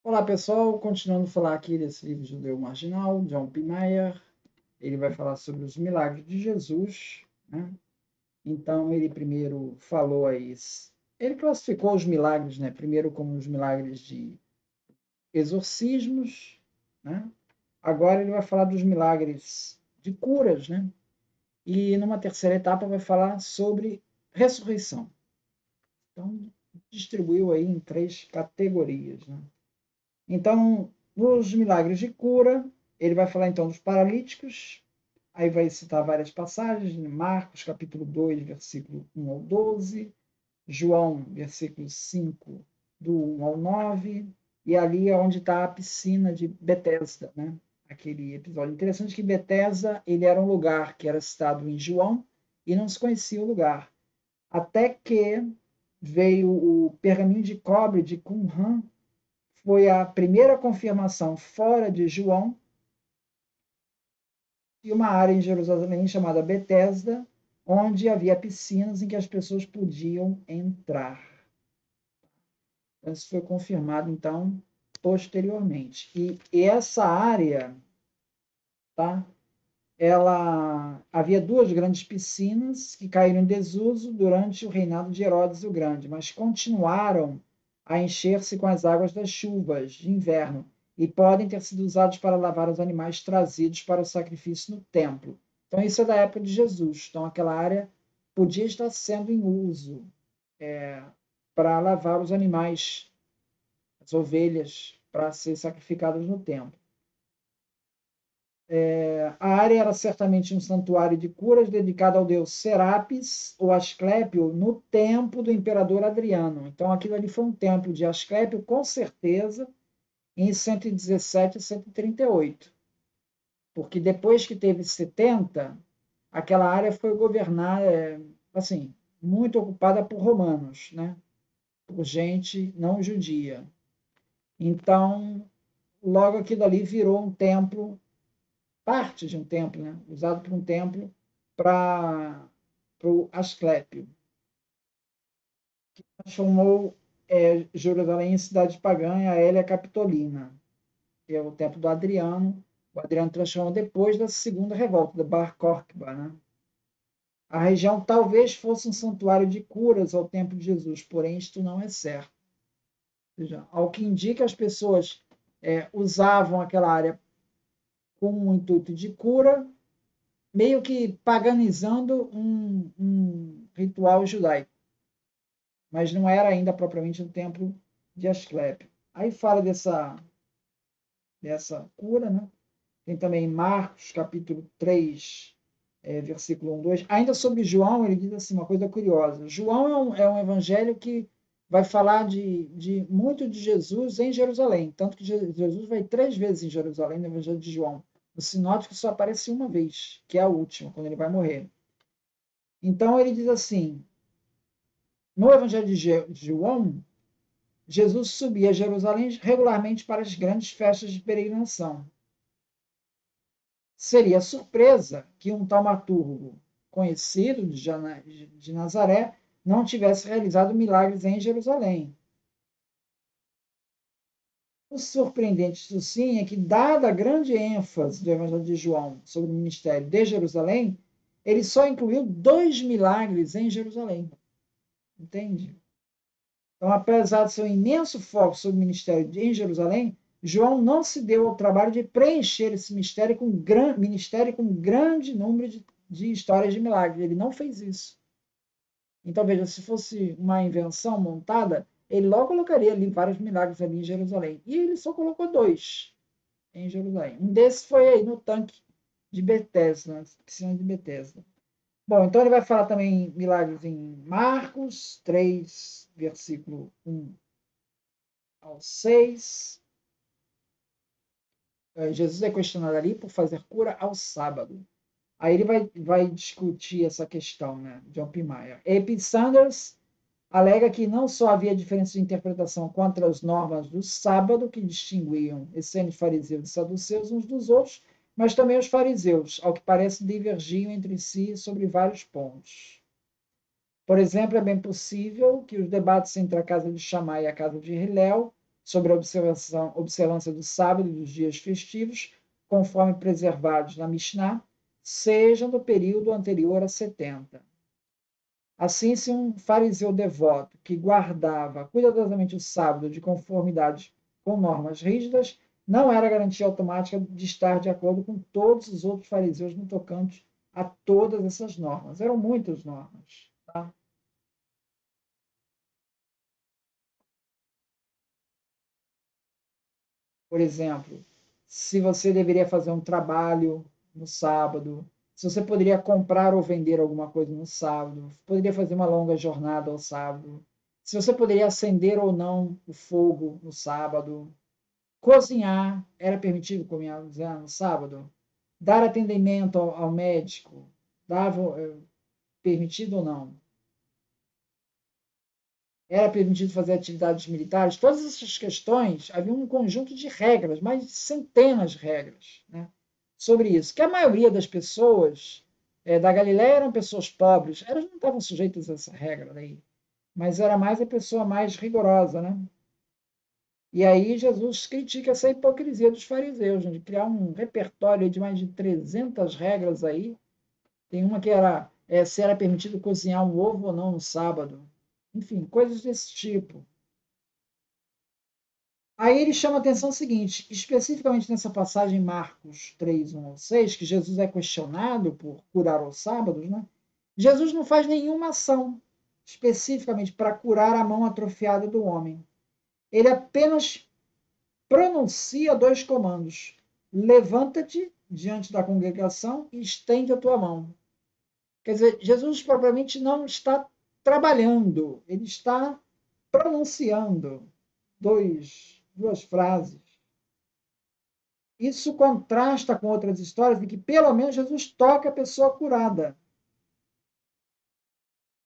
Olá pessoal, continuando a falar aqui desse livro Judeu Marginal, John P. Mayer. Ele vai falar sobre os milagres de Jesus, né? Então ele primeiro falou aí, ele classificou os milagres, né? Primeiro como os milagres de exorcismos, né? Agora ele vai falar dos milagres de curas, né? E numa terceira etapa vai falar sobre ressurreição. Então distribuiu aí em três categorias, né? Então, nos milagres de cura, ele vai falar então dos paralíticos, aí vai citar várias passagens, Marcos capítulo 2, versículo 1 ao 12, João, versículo 5, do 1 ao 9, e ali é onde está a piscina de Betesda, né? Aquele episódio. Interessante que Betesda, ele era um lugar que era citado em João e não se conhecia o lugar. Até que veio o pergaminho de cobre de Qumran, foi a primeira confirmação fora de João de uma área em Jerusalém chamada Betesda, onde havia piscinas em que as pessoas podiam entrar. Isso foi confirmado, então, posteriormente. E essa área, tá? Ela havia duas grandes piscinas que caíram em desuso durante o reinado de Herodes o Grande, mas continuaram a encher-se com as águas das chuvas de inverno e podem ter sido usados para lavar os animais trazidos para o sacrifício no templo. Então, isso é da época de Jesus. Então, aquela área podia estar sendo em uso para lavar os animais, as ovelhas, para ser sacrificadas no templo. A área era certamente um santuário de curas dedicado ao deus Serapis ou Asclépio no tempo do imperador Adriano. Então, aquilo ali foi um templo de Asclépio, com certeza, em 117 a 138. Porque depois que teve 70, aquela área foi governada, assim, muito ocupada por romanos, né? Por gente não judia. Então, logo aquilo ali virou um templo, parte de um templo, né? Usado por um templo para o Asclépio, que transformou Jerusalém em cidade pagã, a Hélia Capitolina, que é o templo do Adriano. O Adriano transformou depois da segunda revolta, da Bar Kokhba, né? A região talvez fosse um santuário de curas ao templo de Jesus, porém isto não é certo. Ou seja, ao que indica, as pessoas usavam aquela área com o intuito de cura, meio que paganizando um ritual judaico, mas não era ainda propriamente um templo de Asclépio. Aí fala dessa cura, né? Tem também Marcos, capítulo 3, versículo 1, 2. Ainda sobre João, ele diz assim, uma coisa curiosa. João é um evangelho que vai falar de muito de Jesus em Jerusalém, tanto que Jesus vai 3 vezes em Jerusalém no evangelho de João. O sinótico só aparece uma vez, que é a última, quando ele vai morrer. Então ele diz assim, no evangelho de João, Jesus subia a Jerusalém regularmente para as grandes festas de peregrinação. Seria surpresa que um taumaturgo conhecido de Nazaré não tivesse realizado milagres em Jerusalém. O surpreendente, isso sim, é que, dada a grande ênfase do Evangelho de João sobre o ministério de Jerusalém, ele só incluiu 2 milagres em Jerusalém. Entende? Então, apesar de seu imenso foco sobre o ministério em Jerusalém, João não se deu ao trabalho de preencher esse ministério com grande número de histórias de milagres. Ele não fez isso. Então, veja, se fosse uma invenção montada, ele logo colocaria ali vários milagres ali em Jerusalém. E ele só colocou 2 em Jerusalém. Um desses foi aí no tanque de Betesda, na piscina de Betesda. Bom, então ele vai falar também milagres em Marcos 3, versículo 1 ao 6. Jesus é questionado ali por fazer cura ao sábado. Aí ele vai discutir essa questão, né? John P. Mayer. A.P. Sanders alega que não só havia diferença de interpretação quanto às normas do sábado, que distinguiam essênios fariseus e saduceus uns dos outros, mas também os fariseus, ao que parece, divergiam entre si sobre vários pontos. Por exemplo, é bem possível que os debates entre a casa de Shammai e a casa de Hillel sobre a observância do sábado e dos dias festivos, conforme preservados na Mishnah, sejam do período anterior a 70. Assim, se um fariseu devoto que guardava cuidadosamente o sábado de conformidade com normas rígidas, não era garantia automática de estar de acordo com todos os outros fariseus no tocante a todas essas normas. Eram muitas normas. Tá? Por exemplo, se você deveria fazer um trabalho no sábado, se você poderia comprar ou vender alguma coisa no sábado, poderia fazer uma longa jornada ao sábado, se você poderia acender ou não o fogo no sábado, cozinhar, era permitido cozinhar no sábado, dar atendimento ao médico, dava permitido ou não? Era permitido fazer atividades militares? Todas essas questões, havia um conjunto de regras, mais de centenas de regras, né, sobre isso. Que a maioria das pessoas da Galiléia eram pessoas pobres, elas não estavam sujeitas a essa regra daí, mas era mais a pessoa mais rigorosa, né? E aí Jesus critica essa hipocrisia dos fariseus, né, de criar um repertório de mais de 300 regras aí. Tem uma que era se era permitido cozinhar um ovo ou não no sábado. Enfim, coisas desse tipo. Aí ele chama a atenção o seguinte, especificamente nessa passagem Marcos 3, 1 ao 6, que Jesus é questionado por curar aos sábados, né? Jesus não faz nenhuma ação especificamente para curar a mão atrofiada do homem. Ele apenas pronuncia dois comandos: levanta-te diante da congregação e estende a tua mão. Quer dizer, Jesus propriamente não está trabalhando, ele está pronunciando duas frases. Isso contrasta com outras histórias de que pelo menos Jesus toca a pessoa curada.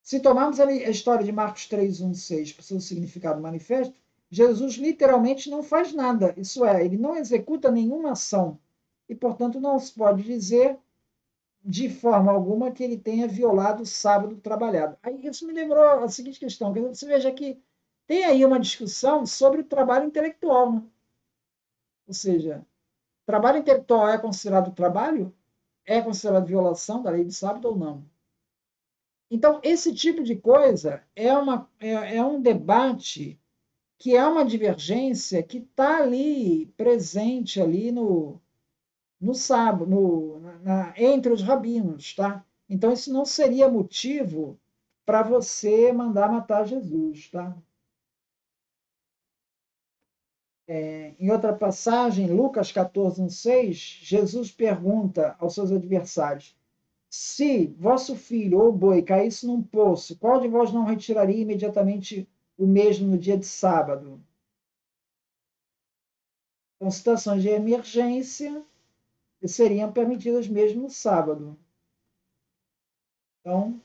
Se tomarmos a história de Marcos 3, 1, 6 para o seu significado manifesto, Jesus literalmente não faz nada, isso é, ele não executa nenhuma ação. E, portanto, não se pode dizer de forma alguma que ele tenha violado o sábado trabalhado. Aí isso me lembrou a seguinte questão, que você veja que tem aí uma discussão sobre o trabalho intelectual, né? Ou seja, trabalho intelectual é considerado trabalho? É considerado violação da lei do sábado ou não? Então, esse tipo de coisa é um debate que é uma divergência que está ali, presente ali no sábado, entre os rabinos, tá? Então, isso não seria motivo para você mandar matar Jesus, tá? Em outra passagem, Lucas 14, 1, 6, Jesus pergunta aos seus adversários: se vosso filho ou boi caísse num poço, qual de vós não retiraria imediatamente o mesmo no dia de sábado? Então, situações de emergência seriam permitidas mesmo no sábado. Então,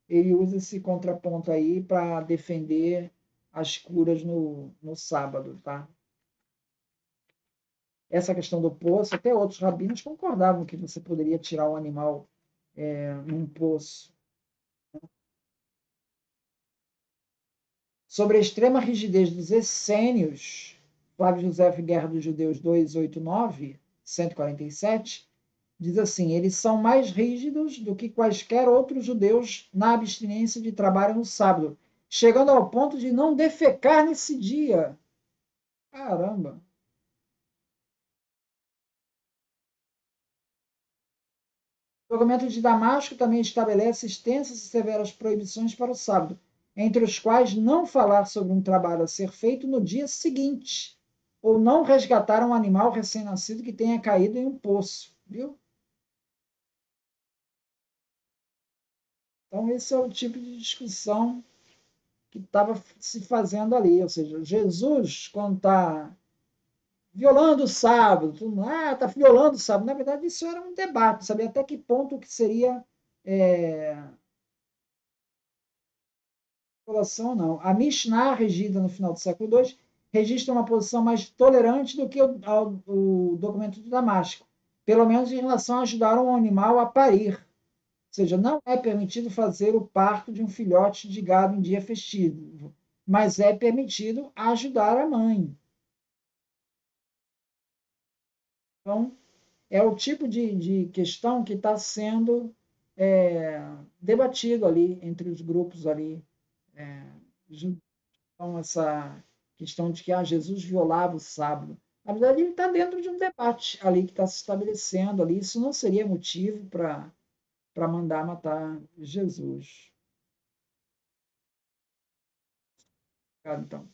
ele usa esse contraponto aí para defender as curas no sábado, tá? Essa questão do poço, até outros rabinos concordavam que você poderia tirar o animal num poço. Sobre a extrema rigidez dos essênios, Flávio José Guerra dos Judeus 289, 147, diz assim: eles são mais rígidos do que quaisquer outros judeus na abstinência de trabalho no sábado, chegando ao ponto de não defecar nesse dia. Caramba! O documento de Damasco também estabelece extensas e severas proibições para o sábado, entre os quais não falar sobre um trabalho a ser feito no dia seguinte, ou não resgatar um animal recém-nascido que tenha caído em um poço, viu? Então, esse é o tipo de discussão que estava se fazendo ali. Ou seja, Jesus, quando está violando o sábado, todo mundo, está violando o sábado. Na verdade, isso era um debate, saber até que ponto que seria violação ou não. A Mishnah, regida no final do século II, registra uma posição mais tolerante do que o documento de Damasco, pelo menos em relação a ajudar um animal a parir. Ou seja, não é permitido fazer o parto de um filhote de gado em dia festivo, mas é permitido ajudar a mãe. Então, é o tipo de questão que está sendo debatido ali entre os grupos ali. É, então, essa questão de que Jesus violava o sábado. Na verdade, ele está dentro de um debate ali que está se estabelecendo ali. Isso não seria motivo para mandar matar Jesus. Então.